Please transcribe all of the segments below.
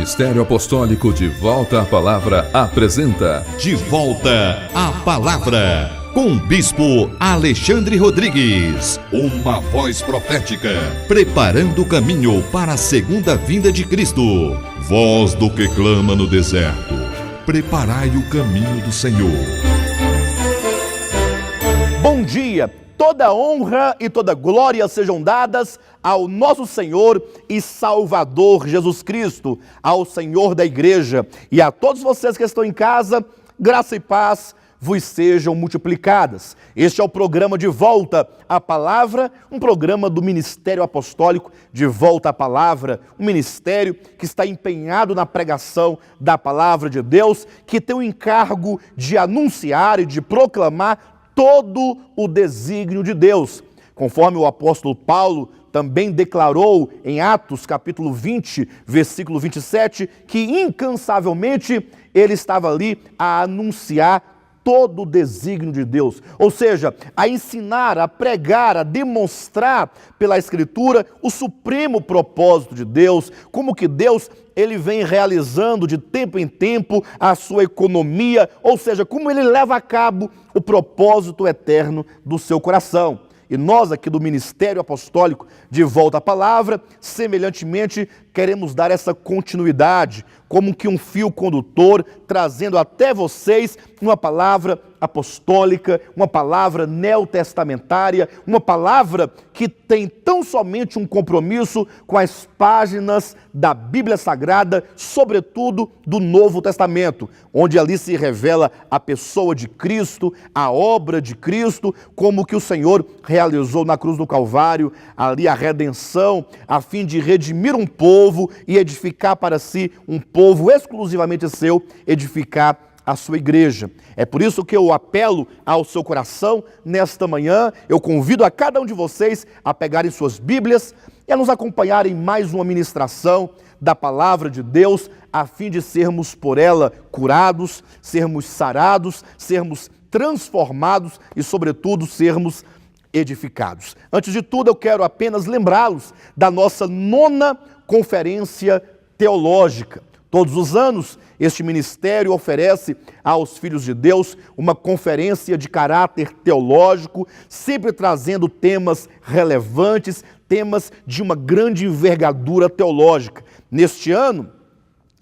Ministério Apostólico de Volta à Palavra apresenta De Volta à Palavra, com o Bispo Alexandre Rodrigues. Uma voz profética, preparando o caminho para a segunda vinda de Cristo. Voz do que clama no deserto, preparai o caminho do Senhor. Bom dia! Toda honra e toda glória sejam dadas ao nosso Senhor e Salvador Jesus Cristo, ao Senhor da Igreja, e a todos vocês que estão em casa, graça e paz vos sejam multiplicadas. Este é o programa De Volta à Palavra, um programa do Ministério Apostólico De Volta à Palavra, um ministério que está empenhado na pregação da Palavra de Deus, que tem o encargo de anunciar e de proclamar todo o desígnio de Deus, conforme o apóstolo Paulo também declarou em Atos capítulo 20, versículo 27, que incansavelmente ele estava ali a anunciar todo o desígnio de Deus, ou seja, a ensinar, a pregar, a demonstrar pela Escritura o supremo propósito de Deus, como que Deus ele vem realizando de tempo em tempo a sua economia, ou seja, como ele leva a cabo o propósito eterno do seu coração. E nós aqui do Ministério Apostólico De Volta à Palavra, semelhantemente, queremos dar essa continuidade, como que um fio condutor, trazendo até vocês uma palavra apostólica, uma palavra neotestamentária, uma palavra que tem tão somente um compromisso com as páginas da Bíblia Sagrada, sobretudo do Novo Testamento, onde ali se revela a pessoa de Cristo, a obra de Cristo, como que o Senhor realizou na cruz do Calvário, ali a redenção, a fim de redimir um povo e edificar para si um povo exclusivamente seu, edificar a sua igreja. É por isso que eu apelo ao seu coração nesta manhã. Eu convido a cada um de vocês a pegarem suas Bíblias e a nos acompanharem em mais uma ministração da Palavra de Deus, a fim de sermos por ela curados, sermos sarados, sermos transformados e, sobretudo, sermos edificados. Antes de tudo, eu quero apenas lembrá-los da nossa 9ª Conferência Teológica. Todos os anos, este ministério oferece aos filhos de Deus uma conferência de caráter teológico, sempre trazendo temas relevantes, temas de uma grande envergadura teológica. Neste ano,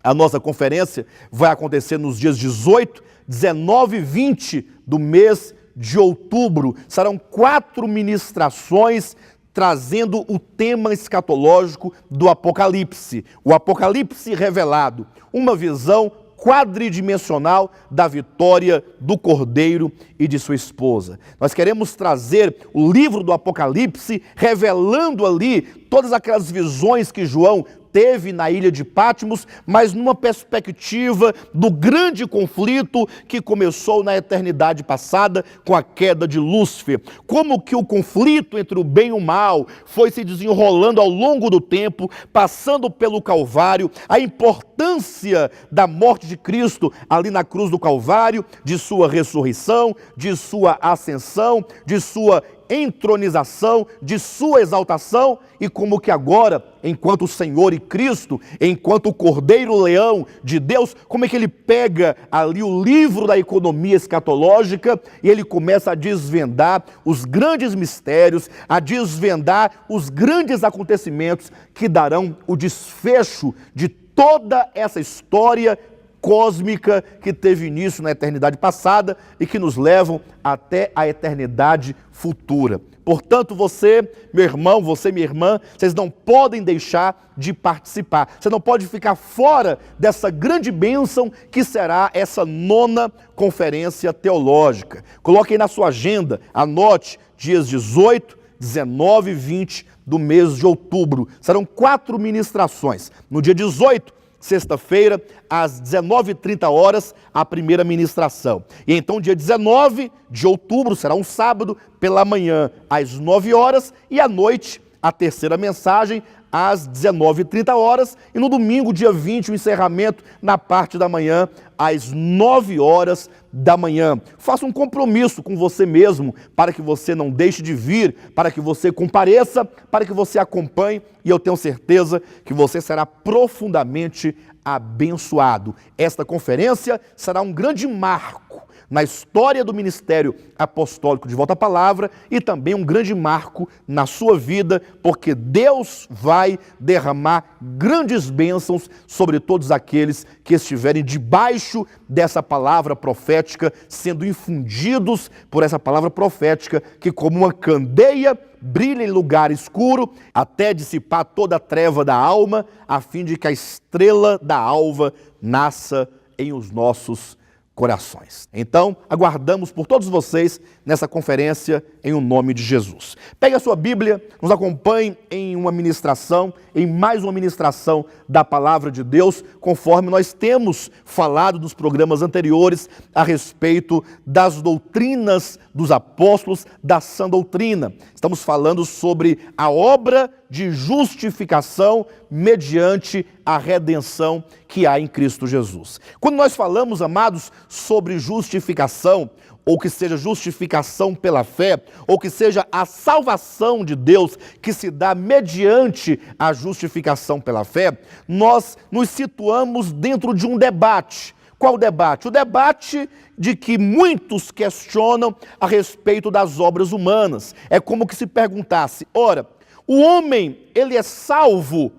a nossa conferência vai acontecer nos dias 18, 19 e 20 do mês de outubro. Serão 4 ministrações trazendo o tema escatológico do Apocalipse. O Apocalipse revelado, uma visão quadridimensional da vitória do Cordeiro e de sua esposa. Nós queremos trazer o livro do Apocalipse, revelando ali todas aquelas visões que João teve na ilha de Patmos, mas numa perspectiva do grande conflito que começou na eternidade passada com a queda de Lúcifer. Como que o conflito entre o bem e o mal foi se desenrolando ao longo do tempo, passando pelo Calvário, a importância da morte de Cristo ali na cruz do Calvário, de sua ressurreição, de sua ascensão, de sua entronização, de sua exaltação, e como que agora, enquanto o Senhor e Cristo, enquanto o Cordeiro Leão de Deus, como é que ele pega ali o livro da economia escatológica e ele começa a desvendar os grandes mistérios, a desvendar os grandes acontecimentos que darão o desfecho de toda essa história cósmica que teve início na eternidade passada e que nos levam até a eternidade futura. Portanto, você, meu irmão, você, minha irmã, vocês não podem deixar de participar. Você não pode ficar fora dessa grande bênção que será essa 9ª Conferência Teológica. Coloque aí na sua agenda, anote, dias 18, 19 e 20 do mês de outubro. Serão 4 ministrações. No dia 18, sexta-feira, às 19h30, a primeira ministração. E então, dia 19 de outubro, será um sábado, pela manhã, às 9 horas, e à noite, a terceira mensagem, às 19h30, e no domingo, dia 20, o encerramento, na parte da manhã, às 9 horas da manhã. Faça um compromisso com você mesmo, para que você não deixe de vir, para que você compareça, para que você acompanhe, e eu tenho certeza que você será profundamente abençoado. Esta conferência será um grande marco na história do ministério apostólico de Volta à Palavra e também um grande marco na sua vida, porque Deus vai derramar grandes bênçãos sobre todos aqueles que estiverem debaixo dessa palavra profética, sendo infundidos por essa palavra profética que, como uma candeia, brilha em lugar escuro até dissipar toda a treva da alma, a fim de que a estrela da alva nasça em os nossos corações. Então, aguardamos por todos vocês nessa conferência em o nome de Jesus. Pegue a sua Bíblia, nos acompanhe em uma ministração, em mais uma ministração da Palavra de Deus, conforme nós temos falado nos programas anteriores a respeito das doutrinas dos apóstolos, da sã doutrina. Estamos falando sobre a obra de justificação mediante a redenção que há em Cristo Jesus. Quando nós falamos, amados, sobre justificação, ou que seja justificação pela fé, ou que seja a salvação de Deus que se dá mediante a justificação pela fé, nós nos situamos dentro de um debate. Qual debate? O debate de que muitos questionam a respeito das obras humanas. É como que se perguntasse, ora, o homem, ele é salvo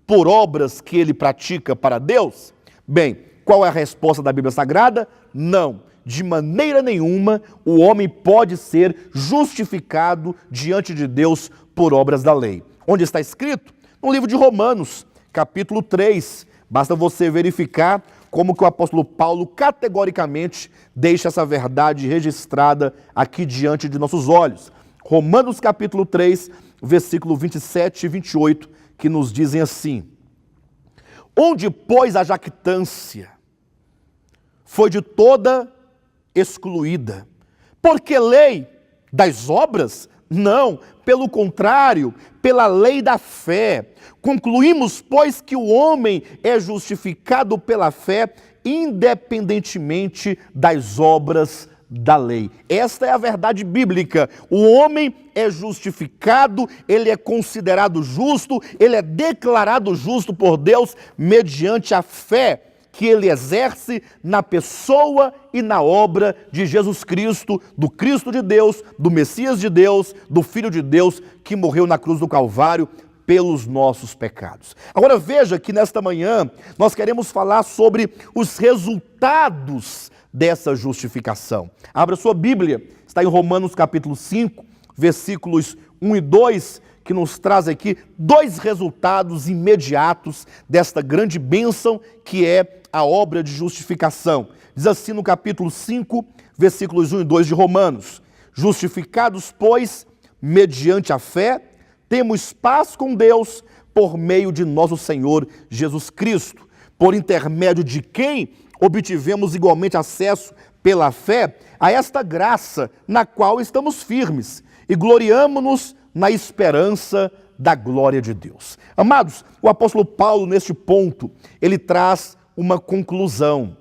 por obras que ele pratica para Deus? Bem, qual é a resposta da Bíblia Sagrada? Não. De maneira nenhuma o homem pode ser justificado diante de Deus por obras da lei. Onde está escrito? No livro de Romanos, capítulo 3. Basta você verificar como que o apóstolo Paulo categoricamente deixa essa verdade registrada aqui diante de nossos olhos. Romanos capítulo 3, versículo 27 e 28, que nos dizem assim: onde, pois, a jactância foi de toda excluída. Porque lei das obras? Não, pelo contrário, pela lei da fé. Concluímos, pois, que o homem é justificado pela fé, independentemente das obras da lei. Esta é a verdade bíblica. O homem é justificado, ele é considerado justo, ele é declarado justo por Deus mediante a fé que ele exerce na pessoa e na obra de Jesus Cristo, do Cristo de Deus, do Messias de Deus, do Filho de Deus, que morreu na cruz do Calvário pelos nossos pecados. Agora veja que nesta manhã nós queremos falar sobre os resultados dessa justificação. Abra sua Bíblia, está em Romanos capítulo 5, versículos 1 e 2, que nos traz aqui dois resultados imediatos desta grande bênção que é a obra de justificação. Diz assim no capítulo 5, versículos 1 e 2 de Romanos: justificados, pois, mediante a fé, temos paz com Deus por meio de nosso Senhor Jesus Cristo, por intermédio de quem obtivemos igualmente acesso pela fé a esta graça na qual estamos firmes e gloriamo-nos na esperança da glória de Deus. Amados, o apóstolo Paulo, neste ponto, ele traz uma conclusão.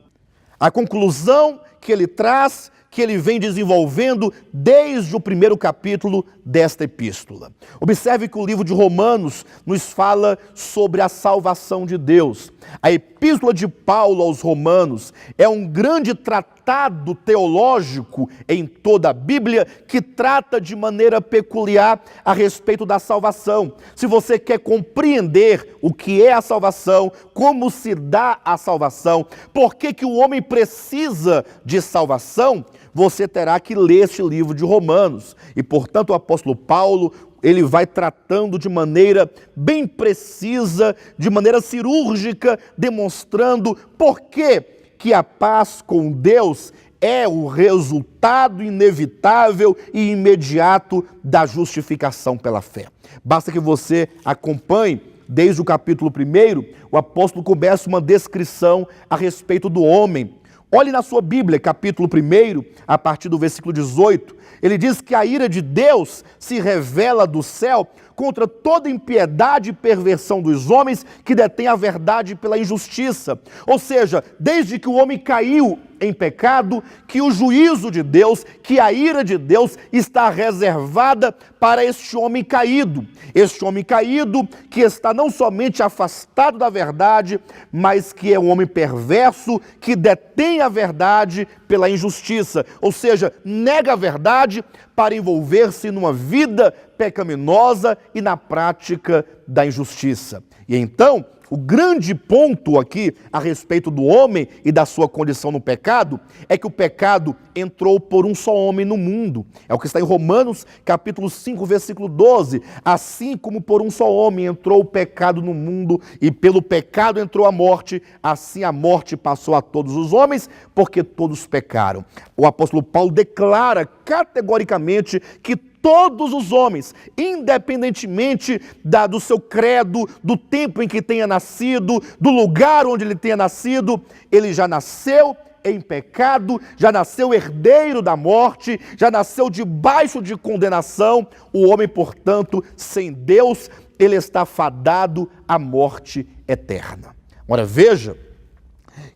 A conclusão que ele traz, que ele vem desenvolvendo desde o primeiro capítulo desta epístola. Observe que o livro de Romanos nos fala sobre a salvação de Deus. A epístola de Paulo aos Romanos é um grande tratado teológico em toda a Bíblia que trata de maneira peculiar a respeito da salvação. Se você quer compreender o que é a salvação, como se dá a salvação, por que o homem precisa de salvação, você terá que ler este livro de Romanos. E, portanto, o apóstolo Paulo, ele vai tratando de maneira bem precisa, de maneira cirúrgica, demonstrando por que a paz com Deus é o resultado inevitável e imediato da justificação pela fé. Basta que você acompanhe, desde o capítulo 1, o apóstolo começa uma descrição a respeito do homem. Olhe na sua Bíblia, capítulo 1, a partir do versículo 18, ele diz que a ira de Deus se revela do céu contra toda impiedade e perversão dos homens que detêm a verdade pela injustiça. Ou seja, desde que o homem caiu, em pecado, que o juízo de Deus, que a ira de Deus está reservada para este homem caído. Este homem caído que está não somente afastado da verdade, mas que é um homem perverso, que detém a verdade pela injustiça, ou seja, nega a verdade para envolver-se numa vida pecaminosa e na prática da injustiça. E então, o grande ponto aqui a respeito do homem e da sua condição no pecado é que o pecado entrou por um só homem no mundo. É o que está em Romanos capítulo 5, versículo 12. Assim como por um só homem entrou o pecado no mundo e pelo pecado entrou a morte, assim a morte passou a todos os homens, porque todos pecaram. O apóstolo Paulo declara categoricamente que todos os homens, independentemente do seu credo, do tempo em que tenha nascido, do lugar onde ele tenha nascido, ele já nasceu em pecado, já nasceu herdeiro da morte, já nasceu debaixo de condenação. O homem, portanto, sem Deus, ele está fadado à morte eterna. Ora, veja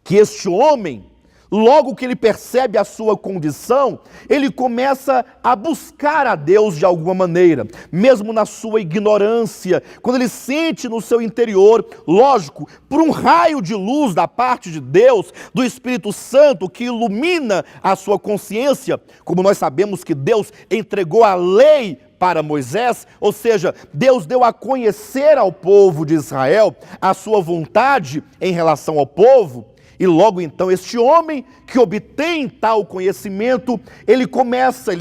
que este homem, logo que ele percebe a sua condição, ele começa a buscar a Deus de alguma maneira, mesmo na sua ignorância, quando ele sente no seu interior, lógico, por um raio de luz da parte de Deus, do Espírito Santo que ilumina a sua consciência, como nós sabemos que Deus entregou a lei para Moisés, ou seja, Deus deu a conhecer ao povo de Israel a sua vontade em relação ao povo. E logo então este homem que obtém tal conhecimento, ele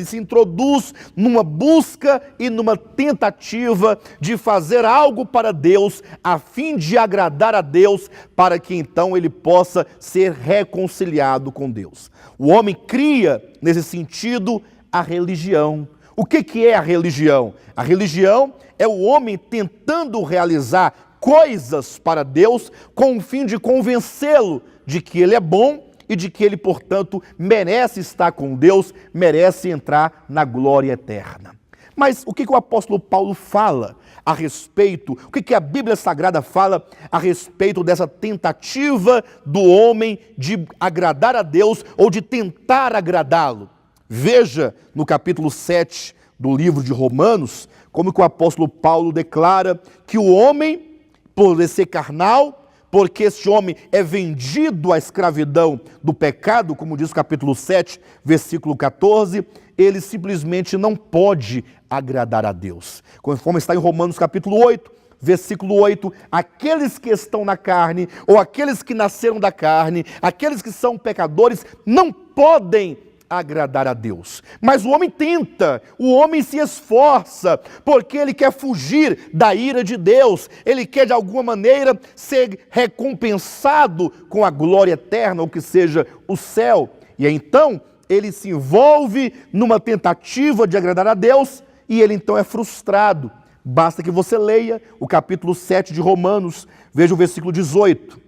se introduz numa busca e numa tentativa de fazer algo para Deus, a fim de agradar a Deus, para que então ele possa ser reconciliado com Deus. O homem cria, nesse sentido, a religião. O que é a religião? A religião é o homem tentando realizar coisas para Deus com o fim de convencê-lo de que ele é bom e de que ele, portanto, merece estar com Deus, merece entrar na glória eterna. Mas o que o apóstolo Paulo fala a respeito, o que a Bíblia Sagrada fala a respeito dessa tentativa do homem de agradar a Deus ou de tentar agradá-lo? Veja no capítulo 7 do livro de Romanos, como que o apóstolo Paulo declara que o homem, por ser carnal, porque este homem é vendido à escravidão do pecado, como diz o capítulo 7, versículo 14, ele simplesmente não pode agradar a Deus. Conforme está em Romanos capítulo 8, versículo 8, aqueles que estão na carne, ou aqueles que nasceram da carne, aqueles que são pecadores, não podem agradar a Deus. Mas o homem tenta, o homem se esforça, porque ele quer fugir da ira de Deus, ele quer de alguma maneira ser recompensado com a glória eterna, ou que seja, o céu. E então ele se envolve numa tentativa de agradar a Deus, e ele então é frustrado. Basta que você leia o capítulo 7 de Romanos, veja o versículo 18.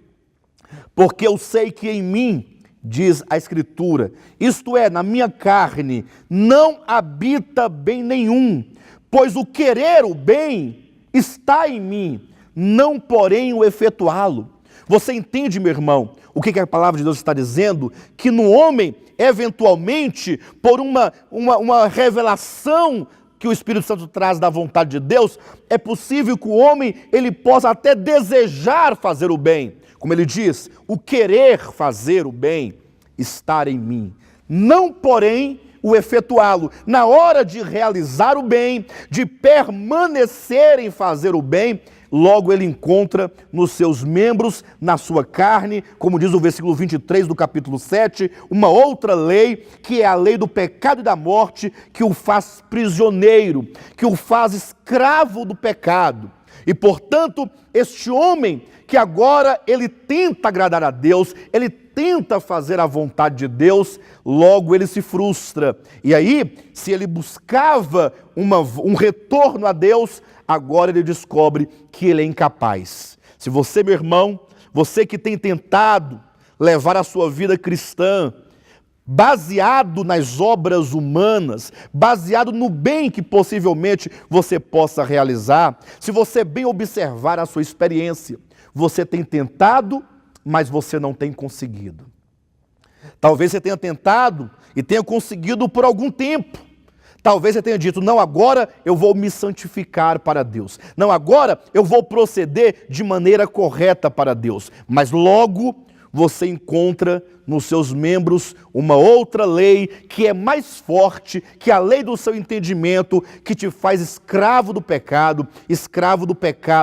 Porque eu sei que em mim, diz a Escritura, isto é, na minha carne, não habita bem nenhum, pois o querer o bem está em mim, não porém o efetuá-lo. Você entende, meu irmão, o que a palavra de Deus está dizendo? Que no homem, eventualmente, por uma revelação que o Espírito Santo traz da vontade de Deus, é possível que o homem ele possa até desejar fazer o bem. Como ele diz, o querer fazer o bem estar em mim, não porém o efetuá-lo. Na hora de realizar o bem, de permanecer em fazer o bem, logo ele encontra nos seus membros, na sua carne, como diz o versículo 23 do capítulo 7, uma outra lei, que é a lei do pecado e da morte, que o faz prisioneiro, que o faz escravo do pecado. E, portanto, este homem que agora ele tenta agradar a Deus, ele tenta fazer a vontade de Deus, logo ele se frustra. E aí, se ele buscava um retorno a Deus, agora ele descobre que ele é incapaz. Se você, meu irmão, você que tem tentado levar a sua vida cristã, baseado nas obras humanas, baseado no bem que possivelmente você possa realizar, se você bem observar a sua experiência, você tem tentado, mas você não tem conseguido. Talvez você tenha tentado e tenha conseguido por algum tempo. Talvez você tenha dito, não, agora eu vou me santificar para Deus. Não, agora eu vou proceder de maneira correta para Deus. Mas logo você encontra nos seus membros uma outra lei que é mais forte que a lei do seu entendimento, que te faz escravo do pecado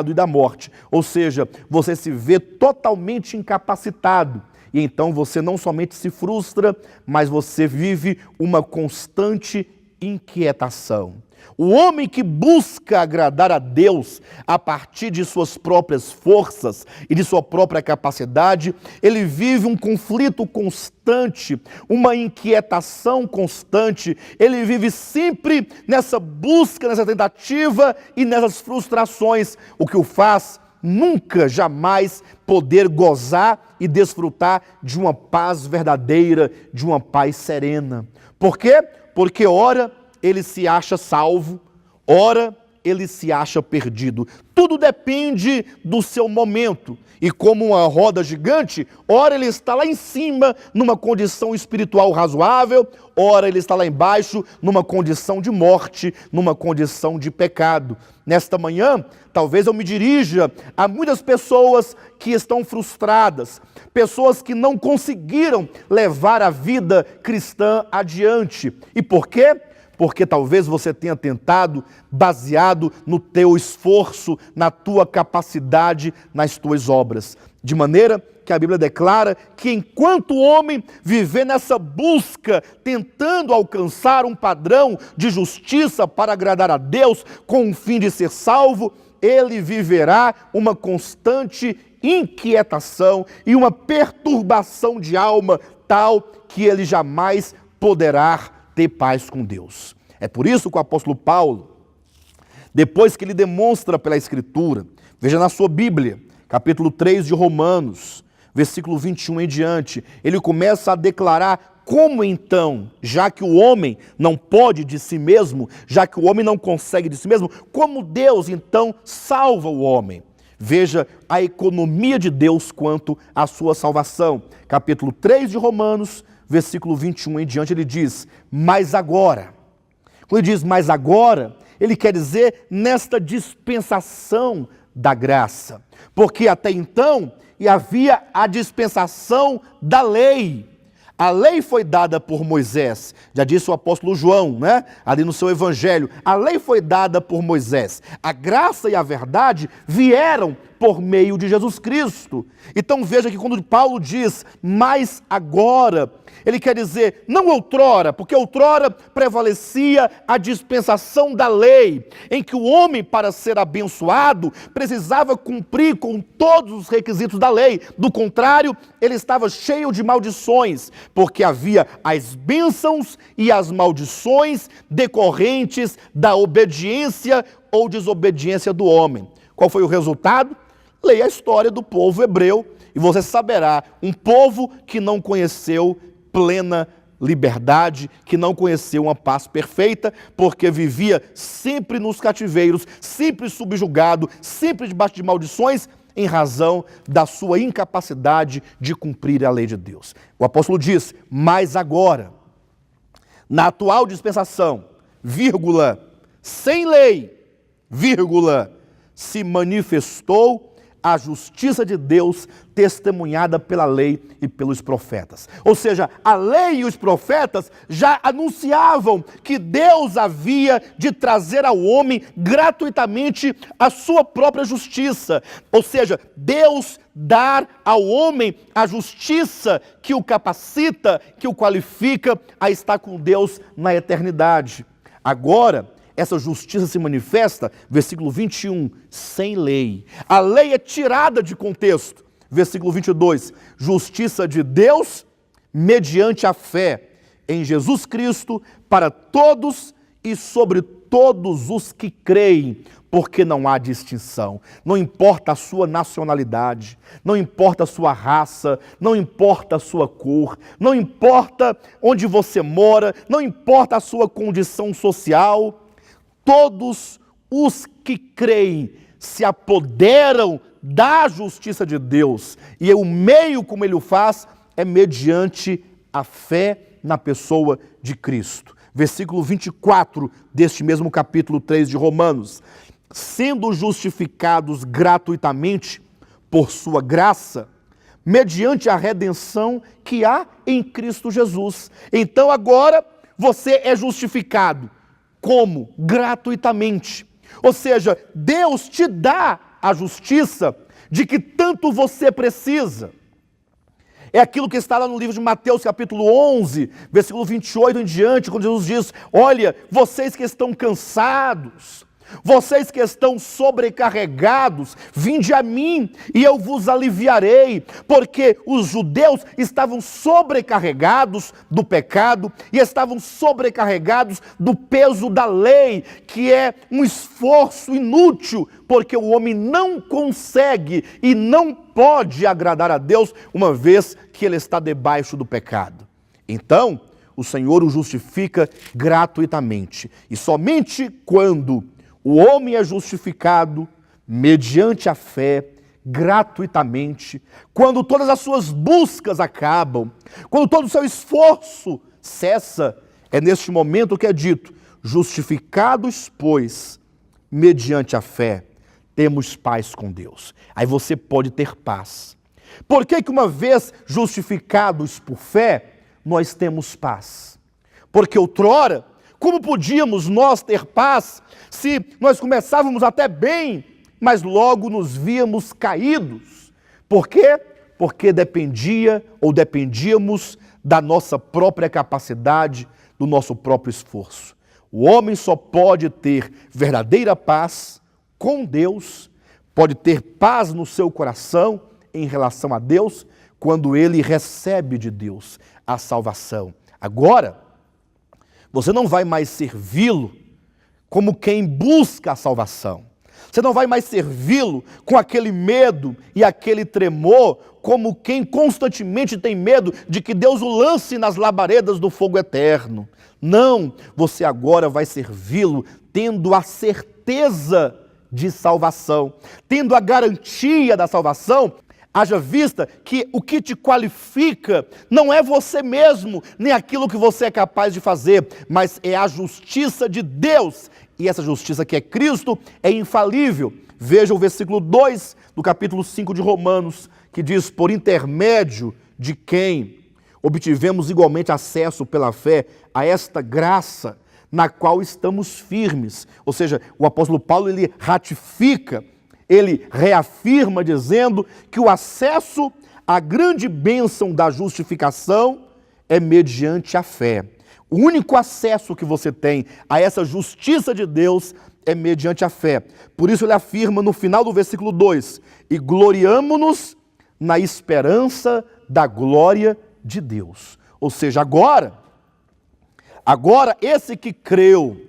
e da morte. Ou seja, você se vê totalmente incapacitado. E então você não somente se frustra, mas você vive uma constante inquietação. O homem que busca agradar a Deus a partir de suas próprias forças e de sua própria capacidade, ele vive um conflito constante, uma inquietação constante, ele vive sempre nessa busca, nessa tentativa e nessas frustrações, o que o faz nunca, jamais poder gozar e desfrutar de uma paz verdadeira, de uma paz serena. Por quê? Porque ora ele se acha salvo, ora ele se acha perdido. Tudo depende do seu momento. E como uma roda gigante, ora ele está lá em cima numa condição espiritual razoável, ora ele está lá embaixo numa condição de morte, numa condição de pecado. Nesta manhã, talvez eu me dirija a muitas pessoas que estão frustradas, pessoas que não conseguiram levar a vida cristã adiante. E por quê? Porque talvez você tenha tentado baseado no teu esforço, na tua capacidade, nas tuas obras. De maneira que a Bíblia declara que enquanto o homem viver nessa busca, tentando alcançar um padrão de justiça para agradar a Deus, com o fim de ser salvo, ele viverá uma constante inquietação e uma perturbação de alma tal que ele jamais poderá ter paz com Deus. É por isso que o apóstolo Paulo, depois que ele demonstra pela Escritura, veja na sua Bíblia, capítulo 3 de Romanos, versículo 21 em diante, ele começa a declarar como então, já que o homem não pode de si mesmo, já que o homem não consegue de si mesmo, como Deus então salva o homem. Veja a economia de Deus quanto à sua salvação. Capítulo 3 de Romanos, versículo 21 em diante, ele diz, mas agora. Quando ele diz mas agora, ele quer dizer nesta dispensação da graça. Porque até então havia a dispensação da lei. A lei foi dada por Moisés, já disse o apóstolo João, né? Ali no seu evangelho. A lei foi dada por Moisés. A graça e a verdade vieram por meio de Jesus Cristo. Então veja que quando Paulo diz, mas agora, ele quer dizer, não outrora, porque outrora prevalecia a dispensação da lei, em que o homem, para ser abençoado, precisava cumprir com todos os requisitos da lei. Do contrário, ele estava cheio de maldições, porque havia as bênçãos e as maldições decorrentes da obediência ou desobediência do homem. Qual foi o resultado? Leia a história do povo hebreu e você saberá, um povo que não conheceu plena liberdade, que não conheceu uma paz perfeita, porque vivia sempre nos cativeiros, sempre subjugado, sempre debaixo de maldições, em razão da sua incapacidade de cumprir a lei de Deus. O apóstolo diz, mas agora, na atual dispensação, vírgula, sem lei, vírgula, se manifestou a justiça de Deus testemunhada pela lei e pelos profetas. Ou seja, a lei e os profetas já anunciavam que Deus havia de trazer ao homem gratuitamente a sua própria justiça. Ou seja, Deus dar ao homem a justiça que o capacita, que o qualifica a estar com Deus na eternidade. Agora, essa justiça se manifesta, versículo 21, sem lei. A lei é tirada de contexto. Versículo 22, justiça de Deus mediante a fé em Jesus Cristo para todos e sobre todos os que creem, porque não há distinção. Não importa a sua nacionalidade, não importa a sua raça, não importa a sua cor, não importa onde você mora, não importa a sua condição social. Todos os que creem se apoderam da justiça de Deus. E o meio como ele o faz é mediante a fé na pessoa de Cristo. Versículo 24 deste mesmo capítulo 3 de Romanos. Sendo justificados gratuitamente por sua graça, mediante a redenção que há em Cristo Jesus. Então agora você é justificado. Como? Gratuitamente. Ou seja, Deus te dá a justiça de que tanto você precisa. É aquilo que está lá no livro de Mateus, capítulo 11, versículo 28 em diante, quando Jesus diz: olha, vocês que estão cansados, vocês que estão sobrecarregados, vinde a mim e eu vos aliviarei, porque os judeus estavam sobrecarregados do pecado e estavam sobrecarregados do peso da lei, que é um esforço inútil, porque o homem não consegue e não pode agradar a Deus, uma vez que ele está debaixo do pecado. Então, o Senhor o justifica gratuitamente, e somente quando o homem é justificado mediante a fé, gratuitamente, quando todas as suas buscas acabam, quando todo o seu esforço cessa, é neste momento que é dito: justificados, pois, mediante a fé, temos paz com Deus. Aí você pode ter paz. Por que uma vez justificados por fé, nós temos paz? Porque outrora, como podíamos nós ter paz se nós começávamos até bem, mas logo nos víamos caídos? Por quê? Porque dependíamos da nossa própria capacidade, do nosso próprio esforço. O homem só pode ter verdadeira paz com Deus, pode ter paz no seu coração em relação a Deus, quando ele recebe de Deus a salvação. Agora, você não vai mais servi-lo como quem busca a salvação. Você não vai mais servi-lo com aquele medo e aquele tremor, como quem constantemente tem medo de que Deus o lance nas labaredas do fogo eterno. Não, você agora vai servi-lo tendo a certeza de salvação, tendo a garantia da salvação. Haja vista que o que te qualifica não é você mesmo, nem aquilo que você é capaz de fazer, mas é a justiça de Deus. E essa justiça que é Cristo é infalível. Veja o versículo 2 do capítulo 5 de Romanos, que diz: por intermédio de quem obtivemos igualmente acesso pela fé a esta graça na qual estamos firmes. Ou seja, o apóstolo Paulo, ele ratifica, ele reafirma dizendo que o acesso à grande bênção da justificação é mediante a fé. O único acesso que você tem a essa justiça de Deus é mediante a fé. Por isso ele afirma no final do versículo 2: e gloriamo-nos na esperança da glória de Deus. Ou seja, agora esse que creu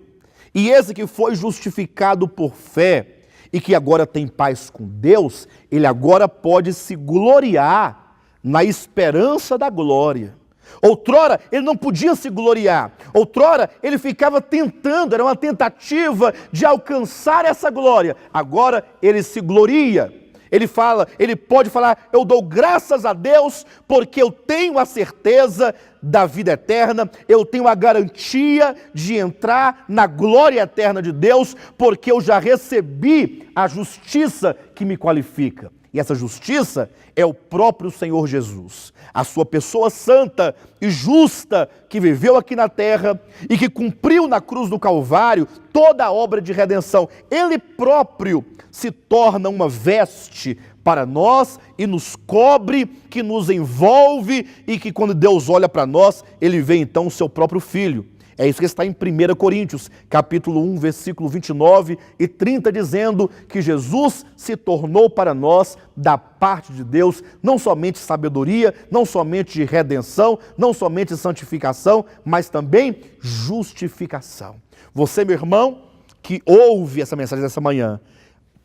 e esse que foi justificado por fé e que agora tem paz com Deus, ele agora pode se gloriar na esperança da glória. Outrora ele não podia se gloriar, outrora ele ficava tentando, era uma tentativa de alcançar essa glória. Agora ele se gloria. Ele pode falar: eu dou graças a Deus porque eu tenho a certeza da vida eterna, eu tenho a garantia de entrar na glória eterna de Deus, porque eu já recebi a justiça que me qualifica. E essa justiça é o próprio Senhor Jesus, a sua pessoa santa e justa que viveu aqui na terra e que cumpriu na cruz do Calvário toda a obra de redenção. Ele próprio se torna uma veste para nós e nos cobre, que nos envolve, e que quando Deus olha para nós, ele vê então o seu próprio Filho. É isso que está em 1 Coríntios, capítulo 1, versículo 29 e 30, dizendo que Jesus se tornou para nós, da parte de Deus, não somente sabedoria, não somente redenção, não somente santificação, mas também justificação. Você, meu irmão, que ouve essa mensagem dessa manhã,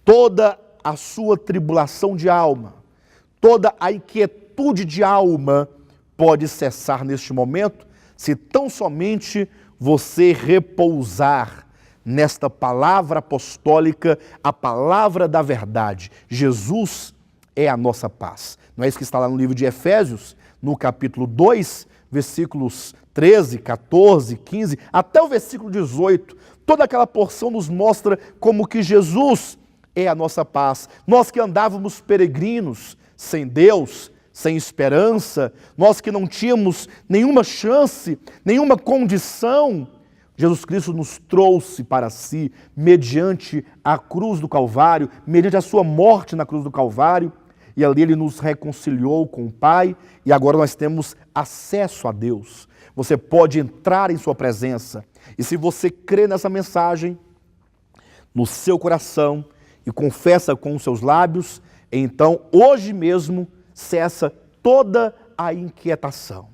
toda a sua tribulação de alma, toda a inquietude de alma pode cessar neste momento, se tão somente você repousar nesta palavra apostólica, a palavra da verdade. Jesus é a nossa paz. Não é isso que está lá no livro de Efésios, no capítulo 2, versículos 13, 14, 15, até o versículo 18, toda aquela porção nos mostra como que Jesus é a nossa paz. Nós que andávamos peregrinos, sem Deus, sem esperança, nós que não tínhamos nenhuma chance, nenhuma condição, Jesus Cristo nos trouxe para si, mediante a cruz do Calvário, mediante a sua morte na cruz do Calvário, e ali Ele nos reconciliou com o Pai, e agora nós temos acesso a Deus. Você pode entrar em sua presença, e se você crê nessa mensagem, no seu coração, e confessa com os seus lábios, então hoje mesmo cessa toda a inquietação,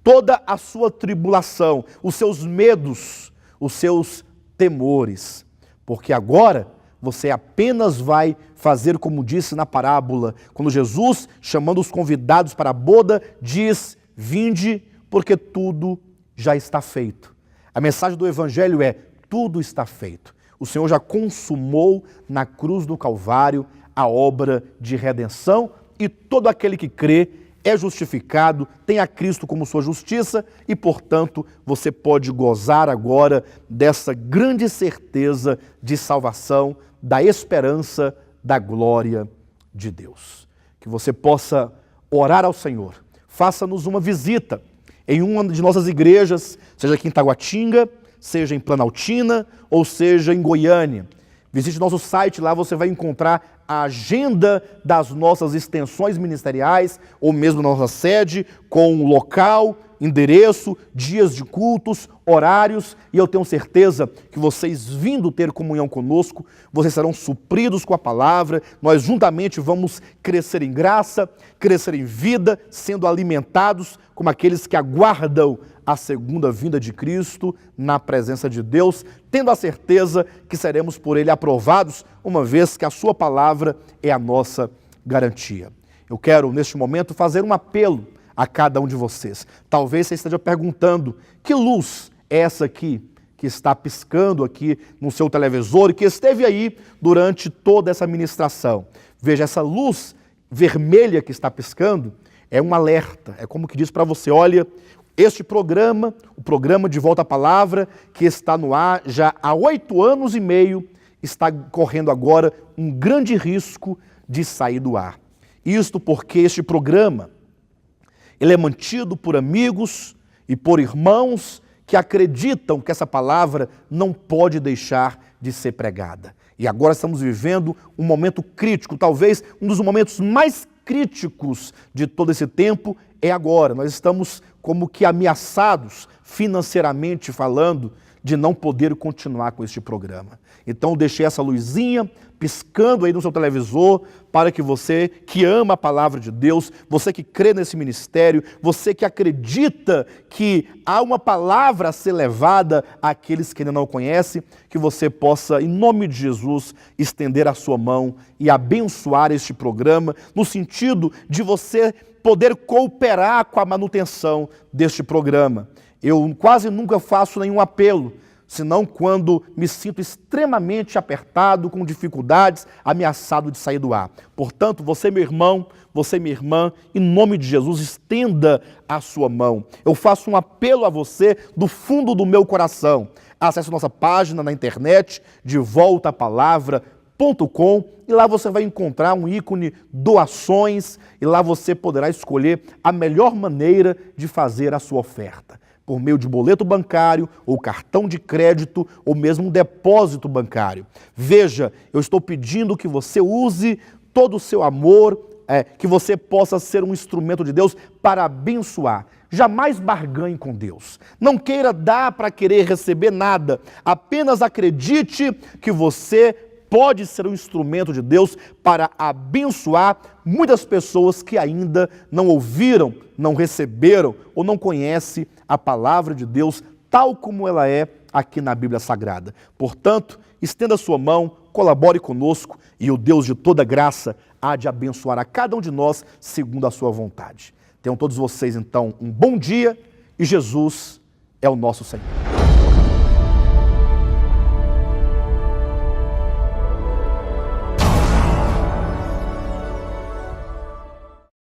toda a sua tribulação, os seus medos, os seus temores, porque agora você apenas vai fazer como disse na parábola, quando Jesus, chamando os convidados para a boda, diz: vinde, porque tudo já está feito. A mensagem do Evangelho é: tudo está feito. O Senhor já consumou na cruz do Calvário a obra de redenção, e todo aquele que crê é justificado, tem a Cristo como sua justiça, e, portanto, você pode gozar agora dessa grande certeza de salvação, da esperança, da glória de Deus. Que você possa orar ao Senhor. Faça-nos uma visita em uma de nossas igrejas, seja aqui em Taguatinga, seja em Planaltina ou seja em Goiânia. Visite nosso site, lá você vai encontrar a agenda das nossas extensões ministeriais, ou mesmo na nossa sede, com local, endereço, dias de cultos, horários, e eu tenho certeza que vocês, vindo ter comunhão conosco, vocês serão supridos com a palavra, nós juntamente vamos crescer em graça, crescer em vida, sendo alimentados como aqueles que aguardam a segunda vinda de Cristo na presença de Deus, tendo a certeza que seremos por Ele aprovados, uma vez que a sua palavra é a nossa garantia. Eu quero, neste momento, fazer um apelo a cada um de vocês. Talvez você esteja perguntando: que luz é essa aqui, que está piscando aqui no seu televisor e que esteve aí durante toda essa ministração? Veja, essa luz vermelha que está piscando é um alerta, é como que diz para você: olha, este programa, o programa De Volta à Palavra, que está no ar já há 8 anos e meio, está correndo agora um grande risco de sair do ar. Isto porque este programa, ele é mantido por amigos e por irmãos que acreditam que essa palavra não pode deixar de ser pregada. E agora estamos vivendo um momento crítico, talvez um dos momentos mais críticos de todo esse tempo é agora. Nós estamos como que ameaçados, financeiramente falando, de não poder continuar com este programa. Então eu deixei essa luzinha piscando aí no seu televisor para que você que ama a palavra de Deus, você que crê nesse ministério, você que acredita que há uma palavra a ser levada àqueles que ainda não o conhecem, que você possa, em nome de Jesus, estender a sua mão e abençoar este programa, no sentido de você poder cooperar com a manutenção deste programa. Eu quase nunca faço nenhum apelo, senão quando me sinto extremamente apertado, com dificuldades, ameaçado de sair do ar. Portanto, você, meu irmão, você, minha irmã, em nome de Jesus, estenda a sua mão. Eu faço um apelo a você do fundo do meu coração. Acesse a nossa página na internet, devoltapalavra.com, e lá você vai encontrar um ícone doações, e lá você poderá escolher a melhor maneira de fazer a sua oferta, por meio de boleto bancário, ou cartão de crédito, ou mesmo um depósito bancário. Veja, eu estou pedindo que você use todo o seu amor, que você possa ser um instrumento de Deus para abençoar. Jamais barganhe com Deus. Não queira dar para querer receber nada. Apenas acredite que você pode ser um instrumento de Deus para abençoar muitas pessoas que ainda não ouviram, não receberam ou não conhecem a palavra de Deus tal como ela é aqui na Bíblia Sagrada. Portanto, estenda a sua mão, colabore conosco e o Deus de toda graça há de abençoar a cada um de nós segundo a sua vontade. Tenham todos vocês, então, um bom dia e Jesus é o nosso Senhor.